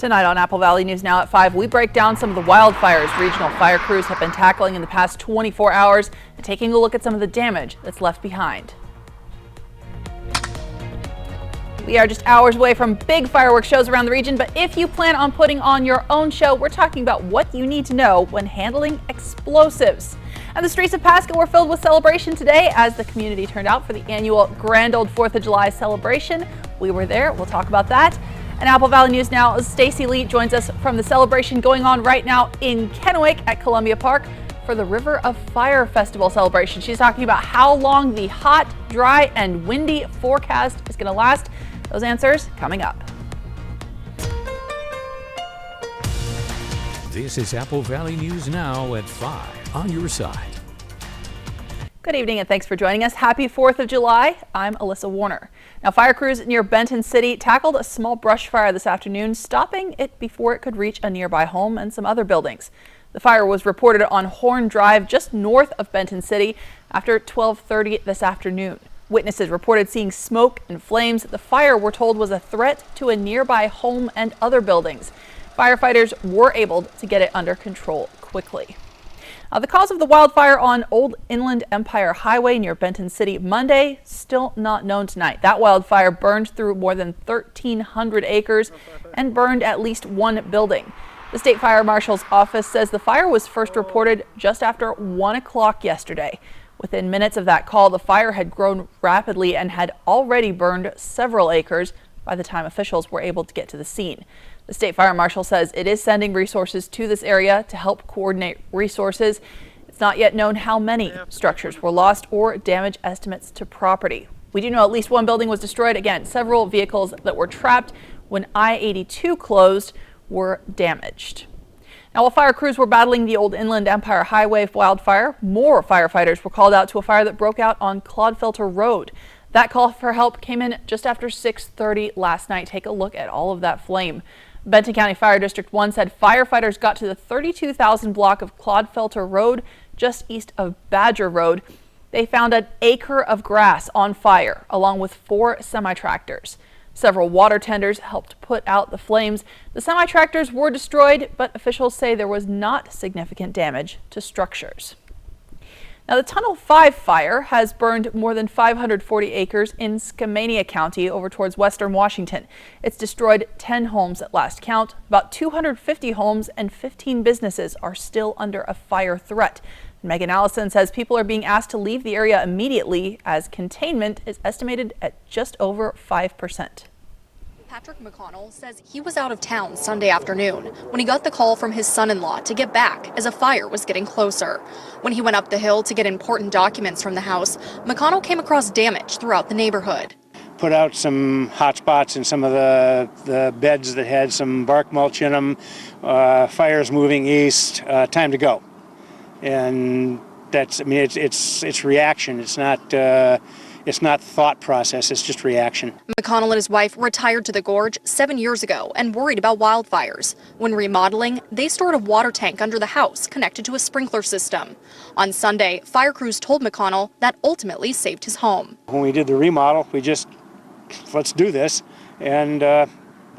Tonight on Apple Valley News Now at 5, we break down some of the wildfires regional fire crews have been tackling in the past 24 hours and taking a look at some of the damage that's left behind. We are just hours away from big fireworks shows around the region, but if you plan on putting on your own show, we're talking about what you need to know when handling explosives. And the streets of Pasco were filled with celebration today as the community turned out for the annual Grand Old 4th of July celebration. We were there. We'll talk about that. And Apple Valley News Now, Stacy Lee joins us from the celebration going on right now in Kennewick at Columbia Park for the River of Fire Festival celebration. She's talking about how long the hot, dry, and windy forecast is going to last. Those answers coming up. This is Apple Valley News Now at 5 on your side. Good evening and thanks for joining us. Happy 4th of July. I'm Alyssa Warner. Now, fire crews near Benton City tackled a small brush fire this afternoon, stopping it before it could reach a nearby home and some other buildings. The fire was reported on Horn Drive just north of Benton City after 12:30 this afternoon. Witnesses reported seeing smoke and flames. The fire, we're told, was a threat to a nearby home and other buildings. Firefighters were able to get it under control quickly. The cause of the wildfire on Old Inland Empire Highway near Benton City Monday, still not known tonight. That wildfire burned through more than 1,300 acres and burned at least one building. The State Fire Marshal's office says the fire was first reported just after 1 o'clock yesterday. Within minutes of that call, the fire had grown rapidly and had already burned several acres by the time officials were able to get to the scene. The State Fire Marshal says it is sending resources to this area to help coordinate resources. It's not yet known how many structures were lost or damage estimates to property. We do know at least one building was destroyed. Again, several vehicles that were trapped when I-82 closed were damaged. Now, while fire crews were battling the Old Inland Empire Highway wildfire, more firefighters were called out to a fire that broke out on Clodfelter Road. That call for help came in just after 6:30 last night. Take a look at all of that flame. Benton County Fire District 1 said firefighters got to the 32,000 block of Clodfelter Road just east of Badger Road. They found an acre of grass on fire along with 4 semi-tractors. Several water tenders helped put out the flames. The semi-tractors were destroyed, but officials say there was not significant damage to structures. Now, the Tunnel 5 fire has burned more than 540 acres in Skamania County over towards western Washington. It's destroyed 10 homes at last count. About 250 homes and 15 businesses are still under a fire threat. Megan Allison says people are being asked to leave the area immediately as containment is estimated at just over 5%. Patrick McConnell says he was out of town Sunday afternoon when he got the call from his son-in-law to get back as a fire was getting closer. When he went up the hill to get important documents from the house, McConnell came across damage throughout the neighborhood. Put out some hot spots in some of the beds that had some bark mulch in them, fires moving east, time to go. And that's, I mean, it's reaction. It's not thought process, it's just reaction. McConnell and his wife retired to the gorge 7 years ago and worried about wildfires. When remodeling, they stored a water tank under the house connected to a sprinkler system. On Sunday, fire crews told McConnell that ultimately saved his home. When we did the remodel, we just, let's do this. And I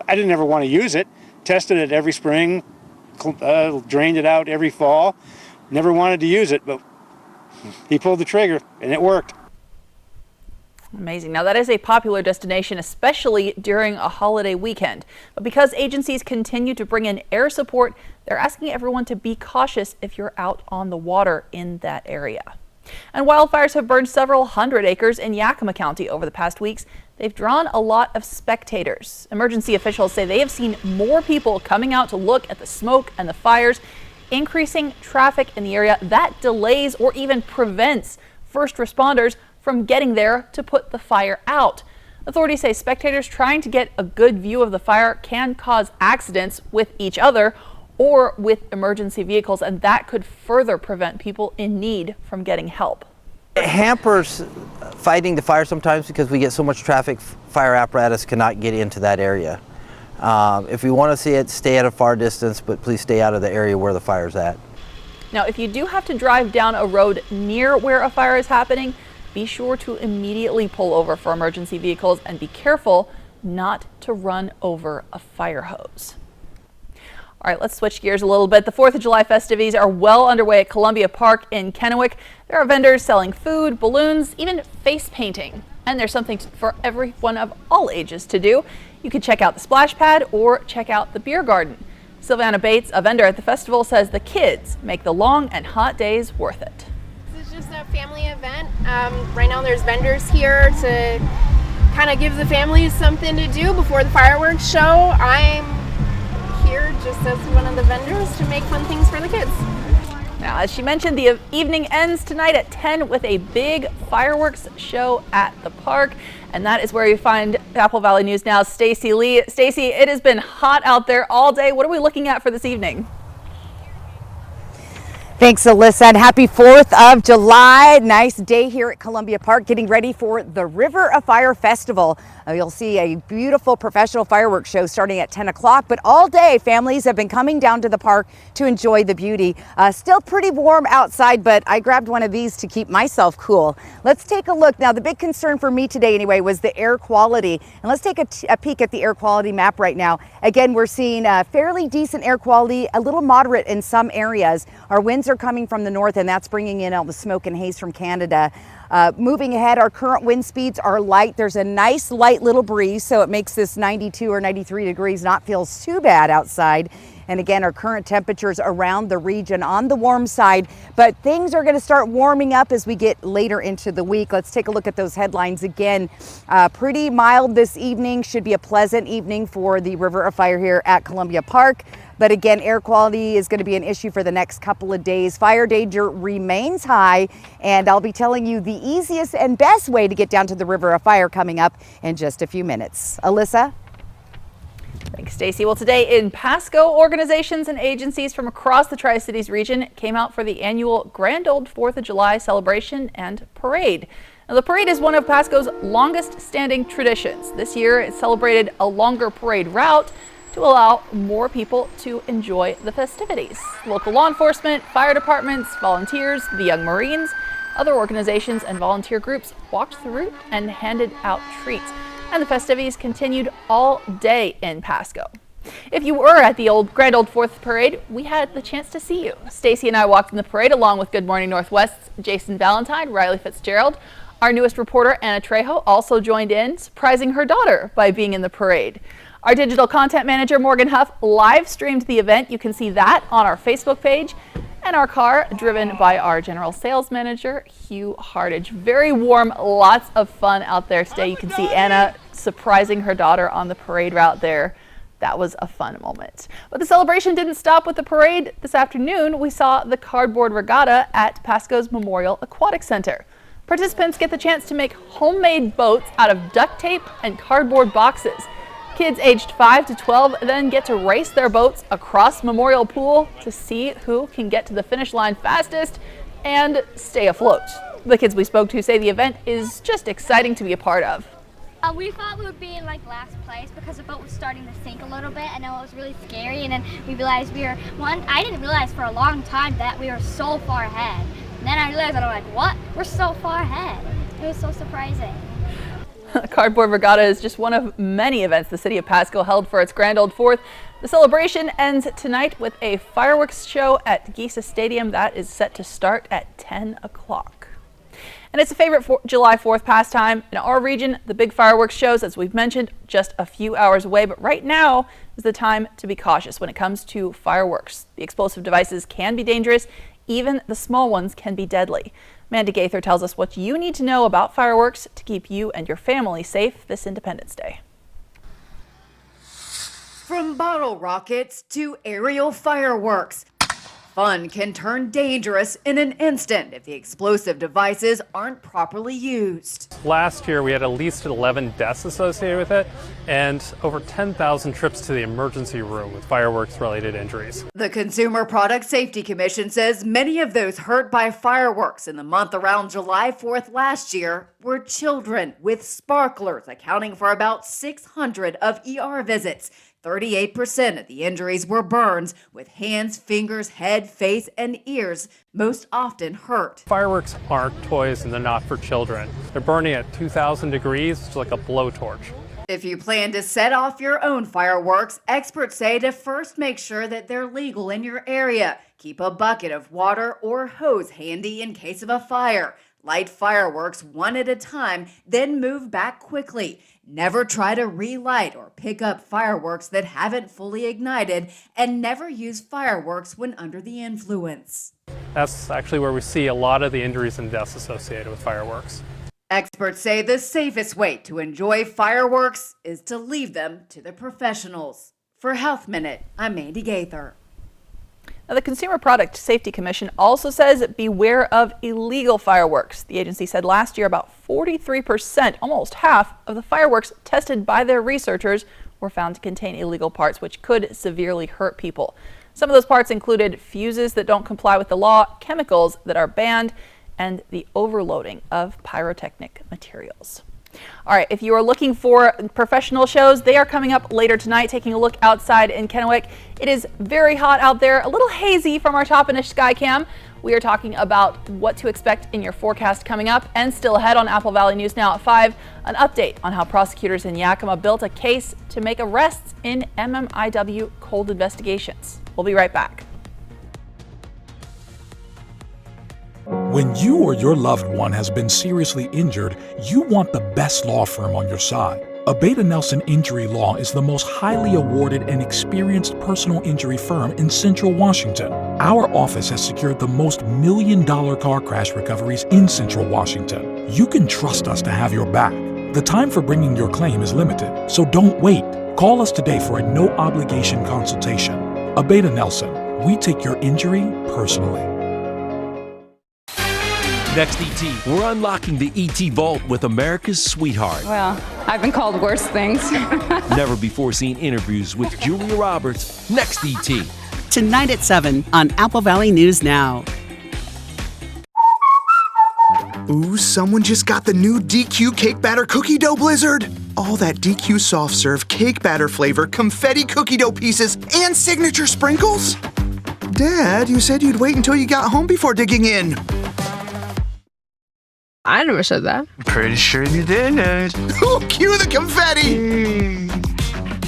didn't ever want to use it. Tested it every spring, drained it out every fall. Never wanted to use it, but he pulled the trigger and it worked. Amazing. Now, that is a popular destination, especially during a holiday weekend. But because agencies continue to bring in air support, they're asking everyone to be cautious if you're out on the water in that area. And wildfires have burned several hundred acres in Yakima County over the past weeks. They've drawn a lot of spectators. Emergency officials say they have seen more people coming out to look at the smoke and the fires, increasing traffic in the area that delays or even prevents first responders from getting there to put the fire out. Authorities say spectators trying to get a good view of the fire can cause accidents with each other or with emergency vehicles, and that could further prevent people in need from getting help. It hampers fighting the fire sometimes because we get so much traffic, fire apparatus cannot get into that area. If we want to see it, stay at a far distance, but please stay out of the area where the fire's at. Now, if you do have to drive down a road near where a fire is happening, be sure to immediately pull over for emergency vehicles and be careful not to run over a fire hose. All right, let's switch gears a little bit. The 4th of July festivities are well underway at Columbia Park in Kennewick. There are vendors selling food, balloons, even face painting. And there's something for everyone of all ages to do. You can check out the splash pad or check out the beer garden. Sylvana Bates, a vendor at the festival, says the kids make the long and hot days worth it. This is just a family event. Right now there's vendors here to kind of give the families something to do before the fireworks show. I'm here just as one of the vendors to make fun things for the kids. Now, as she mentioned, the evening ends tonight at 10 with a big fireworks show at the park. And that is where you find Apple Valley News Now's Stacy Lee. Stacy, it has been hot out there all day. What are we looking at for this evening? Thanks, Alyssa, and happy 4th of July. Nice day here at Columbia Park, getting ready for the River of Fire Festival. You'll see a beautiful professional fireworks show starting at 10 o'clock, but all day families have been coming down to the park to enjoy the beauty. Still pretty warm outside, but I grabbed one of these to keep myself cool. Let's take a look. Now, the big concern for me today anyway was the air quality. And let's take a peek at the air quality map right now. Again, we're seeing fairly decent air quality, a little moderate in some areas. Our winds are coming from the north, and that's bringing in all the smoke and haze from Canada. Moving ahead, our current wind speeds are light. There's a nice light little breeze, so it makes this 92 or 93 degrees not feel too bad outside. And again, our current temperatures around the region on the warm side, but things are going to start warming up as we get later into the week. Let's take a look at those headlines again. Pretty mild this evening, should be a pleasant evening for the River of Fire here at Columbia Park. But again, air quality is going to be an issue for the next couple of days. Fire danger remains high, and I'll be telling you the easiest and best way to get down to the River of Fire coming up in just a few minutes. Alyssa? Thanks, Stacy. Well, today in Pasco, organizations and agencies from across the Tri-Cities region came out for the annual Grand Old 4th of July celebration and parade. Now, the parade is one of Pasco's longest standing traditions. This year, it celebrated a longer parade route to allow more people to enjoy the festivities. Local law enforcement, fire departments, volunteers, the Young Marines, other organizations and volunteer groups walked the route and handed out treats. And the festivities continued all day in Pasco. If you were at the Grand Old 4th Parade, we had the chance to see you. Stacy and I walked in the parade along with Good Morning Northwest's Jason Valentine, Riley Fitzgerald. Our newest reporter, Anna Trejo, also joined in, surprising her daughter by being in the parade. Our digital content manager, Morgan Huff, live streamed the event. You can see that on our Facebook page. And our car, driven by our general sales manager, Hugh Hardage. Very warm, lots of fun out there today. You can see Anna surprising her daughter on the parade route there. That was a fun moment. But the celebration didn't stop with the parade. This afternoon, we saw the cardboard regatta at Pasco's Memorial Aquatic Center. Participants get the chance to make homemade boats out of duct tape and cardboard boxes. Kids aged 5 to 12 then get to race their boats across Memorial Pool to see who can get to the finish line fastest and stay afloat. The kids we spoke to say the event is just exciting to be a part of. We thought we would be in last place because the boat was starting to sink a little bit. I know it was really scary, and then we realized I didn't realize for a long time that we were so far ahead. And then I realized, and I'm like, what? We're so far ahead. It was so surprising. Cardboard Regatta is just one of many events the city of Pasco held for its Grand Old 4th. The celebration ends tonight with a fireworks show at Geisa Stadium that is set to start at 10 o'clock. And it's a favorite July 4th pastime in our region. The big fireworks shows, as we've mentioned, just a few hours away, but right now is the time to be cautious when it comes to fireworks. The explosive devices can be dangerous. Even the small ones can be deadly. Mandy Gaither tells us what you need to know about fireworks to keep you and your family safe this Independence Day. From bottle rockets to aerial fireworks, fun can turn dangerous in an instant if the explosive devices aren't properly used. Last year, we had at least 11 deaths associated with it and over 10,000 trips to the emergency room with fireworks-related injuries. The Consumer Product Safety Commission says many of those hurt by fireworks in the month around July 4th last year were children, with sparklers accounting for about 600 of ER visits. 38% of the injuries were burns, with hands, fingers, head, face, and ears most often hurt. Fireworks aren't toys and they're not for children. They're burning at 2,000 degrees, it's like a blowtorch. If you plan to set off your own fireworks, experts say to first make sure that they're legal in your area. Keep a bucket of water or hose handy in case of a fire. Light fireworks one at a time, then move back quickly. Never try to relight or pick up fireworks that haven't fully ignited, and never use fireworks when under the influence. That's actually where we see a lot of the injuries and deaths associated with fireworks. Experts say the safest way to enjoy fireworks is to leave them to the professionals. For Health Minute, I'm Mandy Gaither. Now, the Consumer Product Safety Commission also says beware of illegal fireworks. The agency said last year about 43%, almost half, of the fireworks tested by their researchers were found to contain illegal parts, which could severely hurt people. Some of those parts included fuses that don't comply with the law, chemicals that are banned, and the overloading of pyrotechnic materials. All right, if you are looking for professional shows, they are coming up later tonight. Taking a look outside in Kennewick, it is very hot out there, a little hazy from our Toppenish Skycam. We are talking about what to expect in your forecast coming up, and still ahead on Apple Valley News Now at 5, an update on how prosecutors in Yakima built a case to make arrests in MMIW cold investigations. We'll be right back. When you or your loved one has been seriously injured, you want the best law firm on your side. Abeta Nelson Injury Law is the most highly awarded and experienced personal injury firm in Central Washington. Our office has secured the most million-dollar car crash recoveries in Central Washington. You can trust us to have your back. The time for bringing your claim is limited, so don't wait. Call us today for a no-obligation consultation. Abeta Nelson, we take your injury personally. Next ET, we're unlocking the ET Vault with America's sweetheart. Well, I've been called worse things. Never before seen interviews with Julia Roberts. Next ET. Tonight at 7 on Apple Valley News Now. Ooh, someone just got the new DQ Cake Batter Cookie Dough Blizzard. All that DQ soft serve cake batter flavor, confetti cookie dough pieces, and signature sprinkles? Dad, you said you'd wait until you got home before digging in. I never said that. Pretty sure you didn't. Cue the confetti!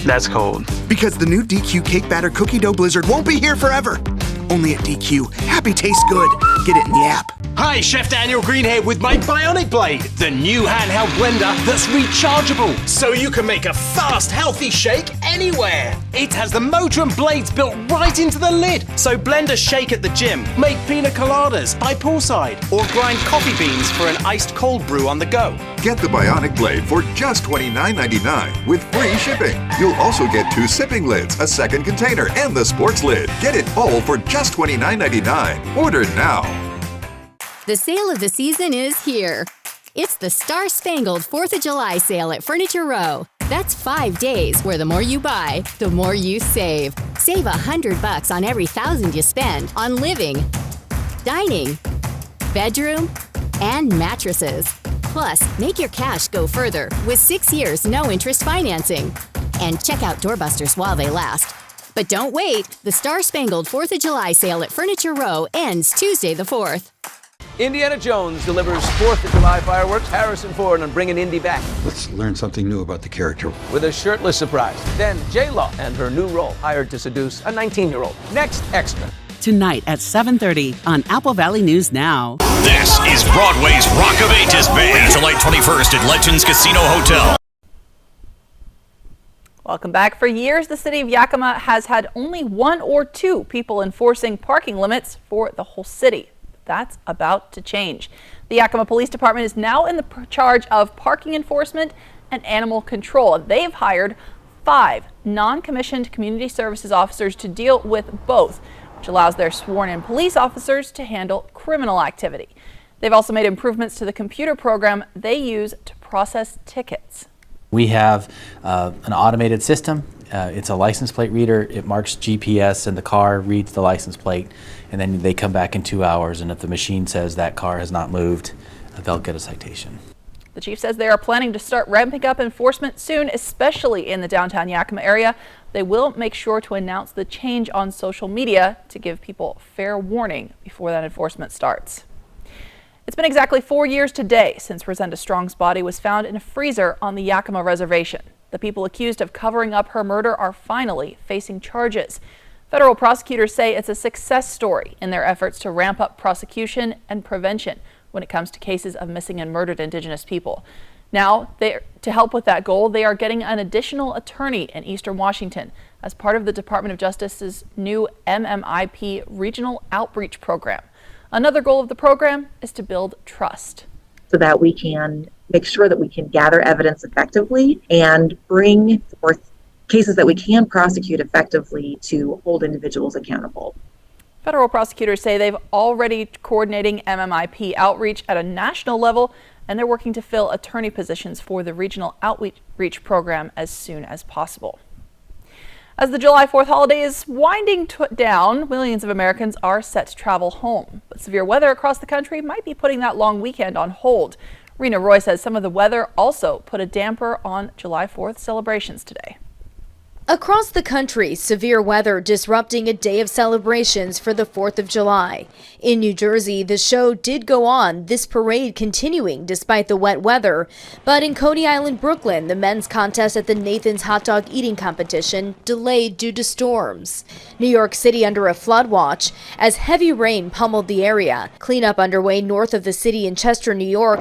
That's cold. Because the new DQ Cake Batter Cookie Dough Blizzard won't be here forever. Only at DQ. Happy tastes good. Get it in the app. Hi, Chef Daniel Greenhead with my Bionic Blade, the new handheld blender that's rechargeable, so you can make a fast, healthy shake anywhere. It has the motor and blades built right into the lid, so blend a shake at the gym, make pina coladas by poolside, or grind coffee beans for an iced cold brew on the go. Get the Bionic Blade for just $29.99 with free shipping. You'll also get 2 sipping lids, a second container, and the sports lid. Get it all for just $29.99. Order now. The sale of the season is here. It's the Star Spangled 4th of July sale at Furniture Row. That's 5 days where the more you buy, the more you save. Save $100 on every $1,000 you spend on living, dining, bedroom, and mattresses. Plus, make your cash go further with 6 years no interest financing. And check out doorbusters while they last. But don't wait. The Star Spangled 4th of July sale at Furniture Row ends Tuesday the 4th. Indiana Jones delivers 4th of July fireworks. Harrison Ford on Bringing Indy Back Let's learn something new about the character. with a shirtless surprise. Then J-Lo and her new role, hired to seduce a 19-year-old. Next Extra. Tonight at 7:30 on Apple Valley News Now. This is Broadway's Rock of Ages Band. July 21st at Legends Casino Hotel. Welcome back. For years, the city of Yakima has had only 1 or 2 people enforcing parking limits for the whole city. That's about to change. The Yakima Police Department is now in the charge of parking enforcement and animal control. They've hired 5 non-commissioned community services officers to deal with both, which allows their sworn-in police officers to handle criminal activity. They've also made improvements to the computer program they use to process tickets. We have an automated system. It's a license plate reader. It marks GPS and the car reads the license plate, and then they come back in 2 hours, and if the machine says that car has not moved, they'll get a citation. The chief says they are planning to start ramping up enforcement soon, especially in the downtown Yakima area. They will make sure to announce the change on social media to give people fair warning before that enforcement starts. It's been exactly 4 years today since Rosenda Strong's body was found in a freezer on the Yakima Reservation. The people accused of covering up her murder are finally facing charges. Federal prosecutors say it's a success story in their efforts to ramp up prosecution and prevention when it comes to cases of missing and murdered Indigenous people. Now, to help with that goal, they are getting an additional attorney in Eastern Washington as part of the Department of Justice's new MMIP Regional Outreach Program. Another goal of the program is to build trust, so that we can make sure that we can gather evidence effectively and bring forth cases that we can prosecute effectively to hold individuals accountable. Federal prosecutors say they've already coordinating MMIP outreach at a national level, and they're working to fill attorney positions for the Regional Outreach Program as soon as possible. As the July 4th holiday is winding down, millions of Americans are set to travel home. But severe weather across the country might be putting that long weekend on hold. Rena Roy says some of the weather also put a damper on July 4th celebrations today. Across the country, severe weather disrupting a day of celebrations for the 4th of July. In New Jersey, the show did go on, this parade continuing despite the wet weather. But in Coney Island, Brooklyn, the men's contest at the Nathan's Hot Dog Eating Competition delayed due to storms. New York City under a flood watch as heavy rain pummeled the area. Cleanup underway north of the city in Chester, New York,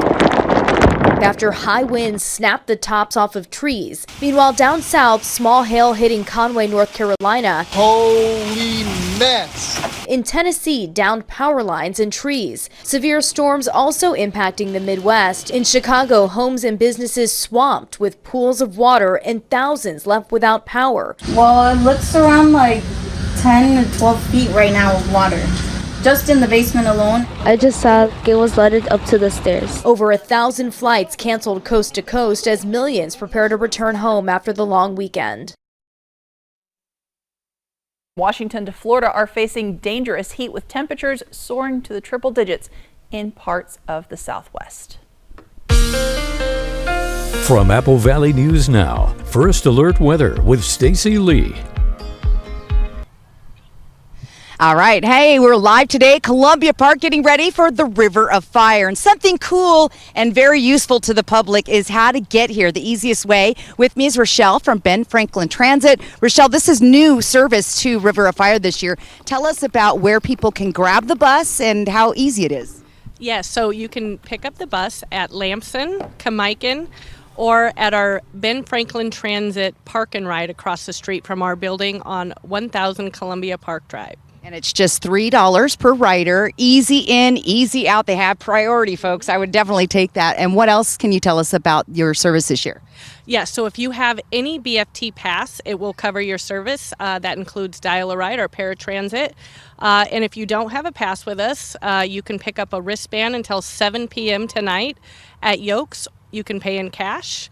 after high winds snapped the tops off of trees. Meanwhile, down south, small hail hitting Conway, North Carolina. Holy mess! In Tennessee, downed power lines and trees. Severe storms also impacting the Midwest. In Chicago, homes and businesses swamped with pools of water and thousands left without power. Well, it looks around like 10 to 12 feet right now of water. Just in the basement alone. I just saw it was flooded up to the stairs. Over 1,000 flights canceled coast to coast as millions prepare to return home after the long weekend. Washington to Florida are facing dangerous heat with temperatures soaring to the triple digits in parts of the Southwest. From Apple Valley News Now, First Alert Weather with Stacy Lee. All right. Hey, we're live today at Columbia Park getting ready for the River of Fire. And something cool and very useful to the public is how to get here. The easiest way. With me is Rochelle from Ben Franklin Transit. Rochelle, this is new service to River of Fire this year. Tell us about where people can grab the bus and how easy it is. Yes, so you can pick up the bus at Lamson, Kamikin, or at our Ben Franklin Transit Park and Ride across the street from our building on 1000 Columbia Park Drive. And it's just $3 per rider. Easy in, easy out. They have priority, folks. I would definitely take that. And what else can you tell us about your service this year? Yes, so if you have any BFT pass, it will cover your service. That includes Dial-A-Ride or Paratransit. And if you don't have a pass with us, you can pick up a wristband until 7 p.m. tonight at Yokes. You can pay in cash.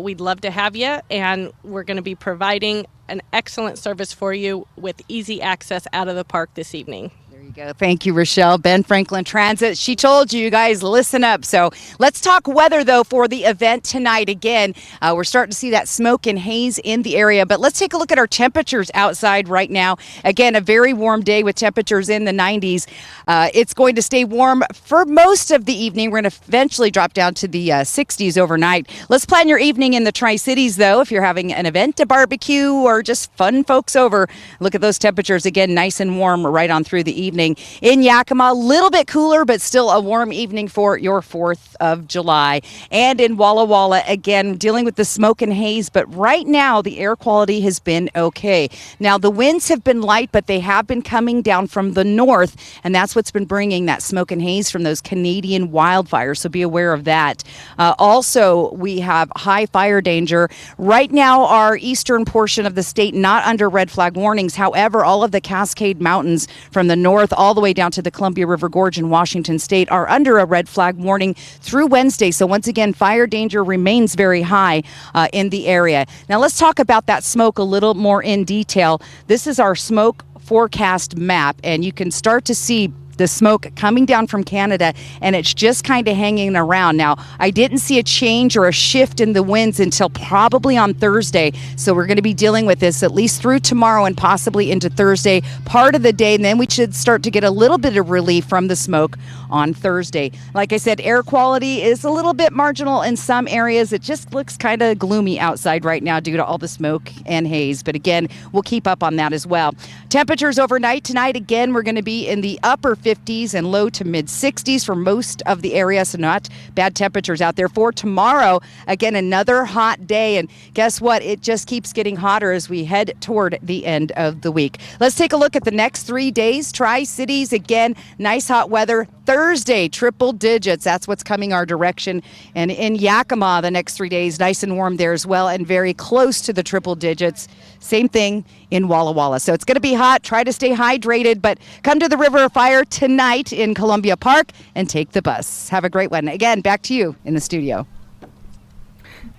We'd love to have you, and we're going to be providing an excellent service for you with easy access out of the park this evening. There you go. Thank you, Rochelle. Ben Franklin Transit. She told you guys, listen up. So let's talk weather, though, for the event tonight. Again, we're starting to see that smoke and haze in the area, but let's take a look at our temperatures outside right now. Again, a very warm day with temperatures in the 90s. It's going to stay warm for most of the evening. We're going to eventually drop down to the 60s overnight. Let's plan your evening in the Tri-Cities, though, if you're having an event, a barbecue, or just fun folks over. Look at those temperatures. Again, nice and warm right on through the evening. In Yakima, a little bit cooler, but still a warm evening for your 4th of July. And in Walla Walla, again, dealing with the smoke and haze, but right now the air quality has been okay. Now, the winds have been light, but they have been coming down from the north, and that's what's been bringing that smoke and haze from those Canadian wildfires, so be aware of that. Also, we have high fire danger. Right now, our eastern portion of the state not under red flag warnings. However, all of the Cascade Mountains from the north all the way down to the Columbia River Gorge in Washington State are under a red flag warning through Wednesday. So once again, fire danger remains very high in the area. Now let's talk about that smoke a little more in detail. This is our smoke forecast map, and you can start to see the smoke coming down from Canada, and it's just kind of hanging around. Now, I didn't see a change or a shift in the winds until probably on Thursday, so we're going to be dealing with this at least through tomorrow and possibly into Thursday, part of the day, and then we should start to get a little bit of relief from the smoke on Thursday. Like I said, air quality is a little bit marginal in some areas. It just looks kind of gloomy outside right now due to all the smoke and haze, but again, we'll keep up on that as well. Temperatures overnight tonight, again, we're going to be in the upper 50s and low to mid 60s for most of the area, so not bad temperatures out there. For tomorrow, again, another hot day, and guess what? It just keeps getting hotter as we head toward the end of the week. Let's take a look at the next 3 days. Tri-Cities, again, nice hot weather. Thursday, triple digits. That's what's coming our direction. And in Yakima, the next 3 days, nice and warm there as well, and very close to the triple digits. Same thing in Walla Walla. So it's going to be hot. Try to stay hydrated, but come to the River of Fire tonight in Columbia Park and take the bus. Have a great one. Again, back to you in the studio.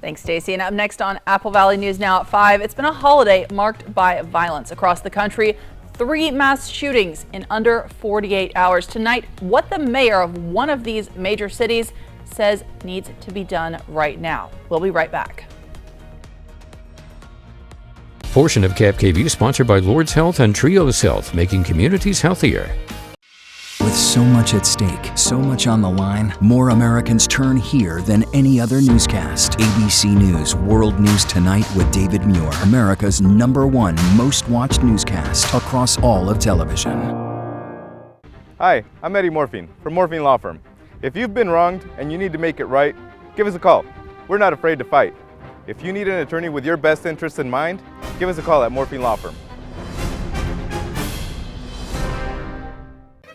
Thanks, Stacey. And up next on Apple Valley News Now at 5, it's been a holiday marked by violence across the country. 3 mass shootings in under 48 hours. Tonight, what the mayor of one of these major cities says needs to be done right now. We'll be right back. Portion of KFKV sponsored by Lord's Health and Trios Health, making communities healthier. With so much at stake, so much on the line, more Americans turn here than any other newscast. ABC News World News Tonight with David Muir, America's #1 most watched newscast across all of television. Hi, I'm Eddie Morphine from Morphine Law Firm. If you've been wronged and you need to make it right, give us a call. We're not afraid to fight. If you need an attorney with your best interests in mind, give us a call at Morphine Law Firm.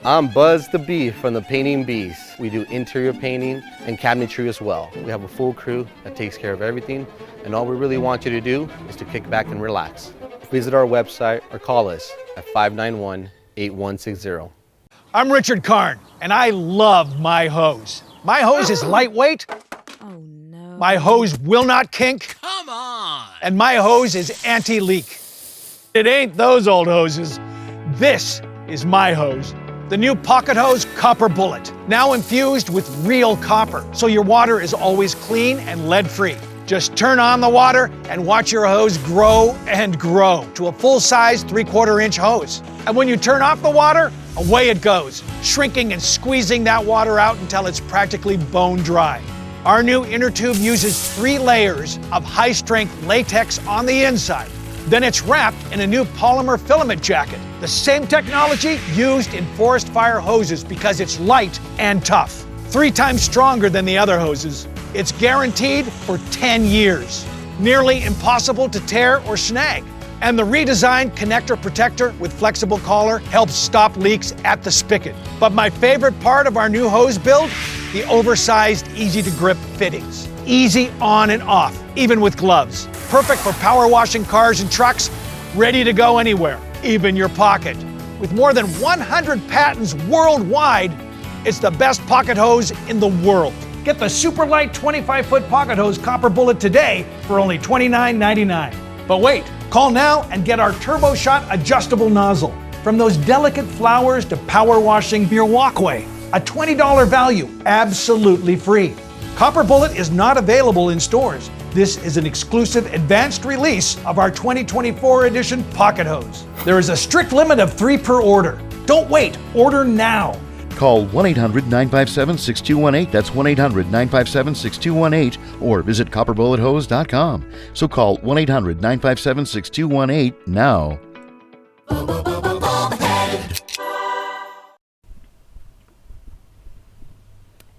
I'm Buzz the Bee from the Painting Bees. We do interior painting and cabinetry as well. We have a full crew that takes care of everything, and all we really want you to do is to kick back and relax. Visit our website or call us at 591-8160. I'm Richard Karn, and I love my hose. My hose is lightweight. Oh no. My hose will not kink. Come on. And my hose is anti-leak. It ain't those old hoses. This is my hose. The new Pocket Hose Copper Bullet, now infused with real copper, so your water is always clean and lead-free. Just turn on the water and watch your hose grow and grow to a full-size 3/4-inch hose. And when you turn off the water, away it goes, shrinking and squeezing that water out until it's practically bone dry. Our new inner tube uses 3 layers of high-strength latex on the inside. Then it's wrapped in a new polymer filament jacket, the same technology used in forest fire hoses because it's light and tough. 3 times stronger than the other hoses. It's guaranteed for 10 years. Nearly impossible to tear or snag. And the redesigned connector protector with flexible collar helps stop leaks at the spigot. But my favorite part of our new hose build, the oversized, easy-to-grip fittings. Easy on and off, even with gloves. Perfect for power washing cars and trucks, ready to go anywhere, even your pocket. With more than 100 patents worldwide, it's the best pocket hose in the world. Get the super light 25-foot pocket hose Copper Bullet today for only $29.99. But wait, call now and get our Turbo Shot adjustable nozzle. From those delicate flowers to power washing your walkway, a $20 value, absolutely free. Copper Bullet is not available in stores. This is an exclusive advanced release of our 2024 edition Pocket Hose. There is a strict limit of 3 per order. Don't wait, order now. Call 1-800-957-6218. That's 1-800-957-6218. Or visit copperbullethose.com. So call 1-800-957-6218 now.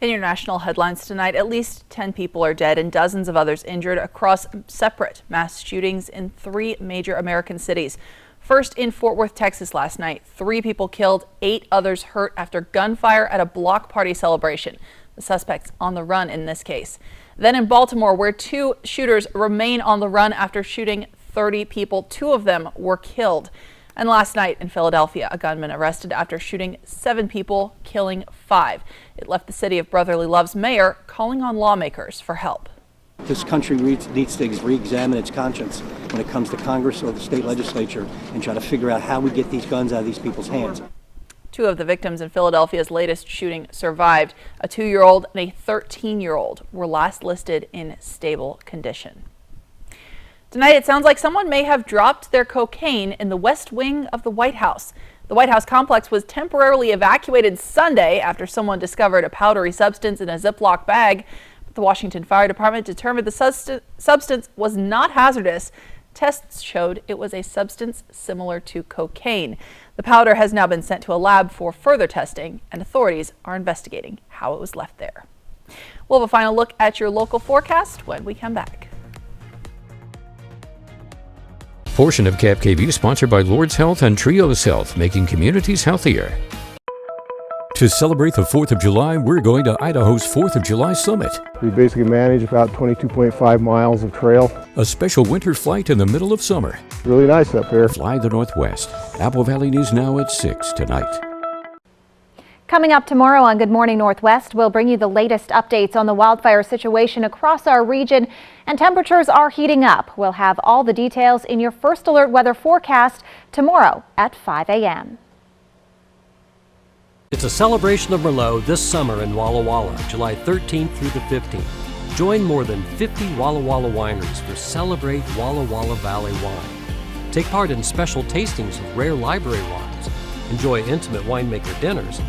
In your national headlines tonight, at least 10 people are dead and dozens of others injured across separate mass shootings in 3 major American cities. First in Fort Worth, Texas last night, 3 people killed, 8 others hurt after gunfire at a block party celebration. The suspects on the run in this case. Then in Baltimore, where 2 shooters remain on the run after shooting 30 people, 2 of them were killed. And last night in Philadelphia, a gunman arrested after shooting 7 people, killing 5. It left the city of Brotherly Love's mayor calling on lawmakers for help. This country needs to re-examine its conscience when it comes to Congress or the state legislature and try to figure out how we get these guns out of these people's hands. 2 of the victims in Philadelphia's latest shooting survived. A 2-year-old and a 13-year-old were last listed in stable condition. Tonight, it sounds like someone may have dropped their cocaine in the West Wing of the White House. The White House complex was temporarily evacuated Sunday after someone discovered a powdery substance in a Ziploc bag. The Washington Fire Department determined the substance was not hazardous. Tests showed it was a substance similar to cocaine. The powder has now been sent to a lab for further testing, and authorities are investigating how it was left there. We'll have a final look at your local forecast when we come back. Portion of KFKV sponsored by Lord's Health and Trios Health, making communities healthier. To celebrate the 4th of July, we're going to Idaho's 4th of July Summit. We basically manage about 22.5 miles of trail. A special winter flight in the middle of summer. Really nice up here. Fly the Northwest. Apple Valley News Now at 6 tonight. Coming up tomorrow on Good Morning Northwest, we'll bring you the latest updates on the wildfire situation across our region, and temperatures are heating up. We'll have all the details in your first alert weather forecast tomorrow at 5 a.m. It's a celebration of Merlot this summer in Walla Walla, July 13th through the 15th. Join more than 50 Walla Walla wineries for Celebrate Walla Walla Valley Wine. Take part in special tastings of rare library wines, enjoy intimate winemaker dinners,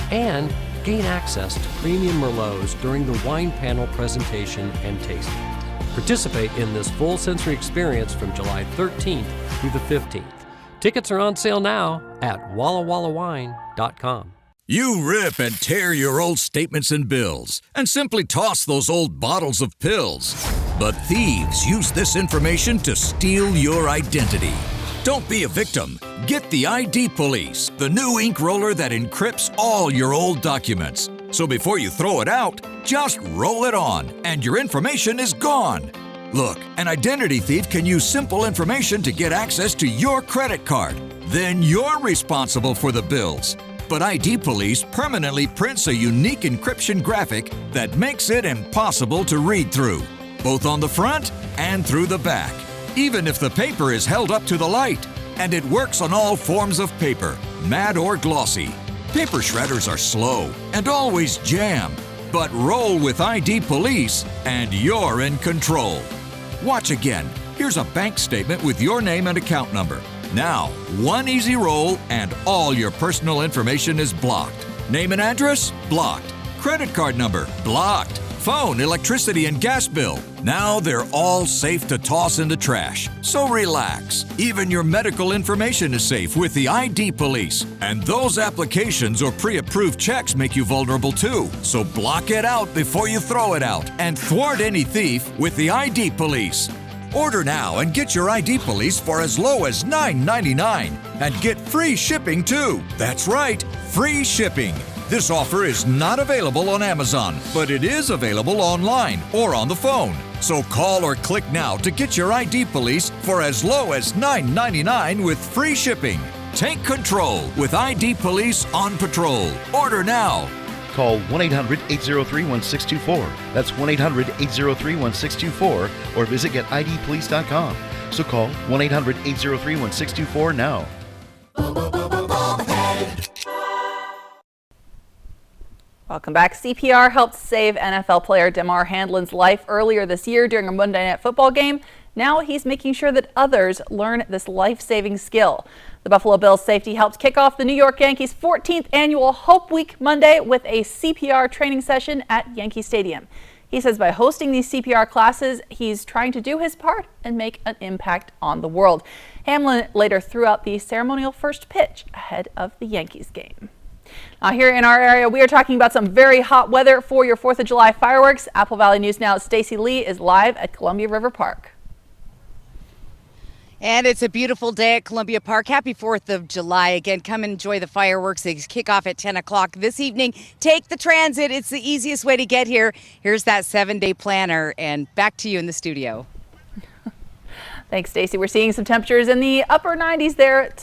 and gain access to premium Merlots during the wine panel presentation and tasting. Participate in this full sensory experience from July 13th through the 15th. Tickets are on sale now at wallawallawine.com. You rip and tear your old statements and bills and simply toss those old bottles of pills. But thieves use this information to steal your identity. Don't be a victim. Get the ID Police, the new ink roller that encrypts all your old documents. So before you throw it out, just roll it on and your information is gone. Look, an identity thief can use simple information to get access to your credit card. Then you're responsible for the bills. But ID Police permanently prints a unique encryption graphic that makes it impossible to read through, both on the front and through the back, even if the paper is held up to the light. And it works on all forms of paper, matte or glossy. Paper shredders are slow and always jam, but roll with ID Police and you're in control. Watch again. Here's a bank statement with your name and account number. Now, one easy roll and all your personal information is blocked. Name and address? Blocked. Credit card number? Blocked. Phone, electricity, and gas bill? Now they're all safe to toss in the trash. So relax. Even your medical information is safe with the ID Police. And those applications or pre-approved checks make you vulnerable too. So block it out before you throw it out and thwart any thief with the ID Police. Order now and get your ID Police for as low as $9.99 and get free shipping too. That's right, free shipping. This offer is not available on Amazon, but it is available online or on the phone. So call or click now to get your ID Police for as low as $9.99 with free shipping. Take control with ID Police on patrol. Order now. Call 1-800-803-1624. That's 1-800-803-1624 or visit getidpolice.com. So call 1-800-803-1624 now. Welcome back. CPR helped save NFL player Damar Hamlin's life earlier this year during a Monday Night Football game. Now he's making sure that others learn this life-saving skill. The Buffalo Bills safety helped kick off the New York Yankees' 14th annual Hope Week Monday with a CPR training session at Yankee Stadium. He says by hosting these CPR classes, he's trying to do his part and make an impact on the world. Hamlin later threw out the ceremonial first pitch ahead of the Yankees game. Now here in our area, we are talking about some very hot weather for your 4th of July fireworks. Apple Valley News Now's Stacy Lee is live at Columbia River Park. And it's a beautiful day at Columbia Park. Happy 4th of July. Again, come and enjoy the fireworks. They kick off at 10 o'clock this evening. Take the transit. It's the easiest way to get here. Here's that 7-day planner. And back to you in the studio. Thanks, Stacy. We're seeing some temperatures in the upper 90s there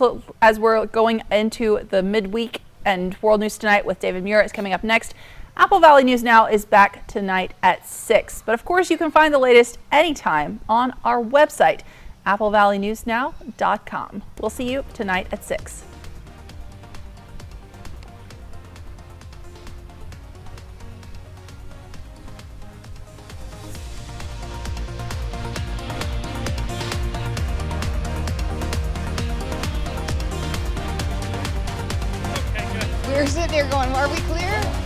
as we're going into the midweek. And World News Tonight with David Muir is coming up next. Apple Valley News Now is back tonight at 6. But of course, you can find the latest anytime on our website, applevalleyNewsNow.com. We'll see you tonight at 6. We're sitting here going, are we clear?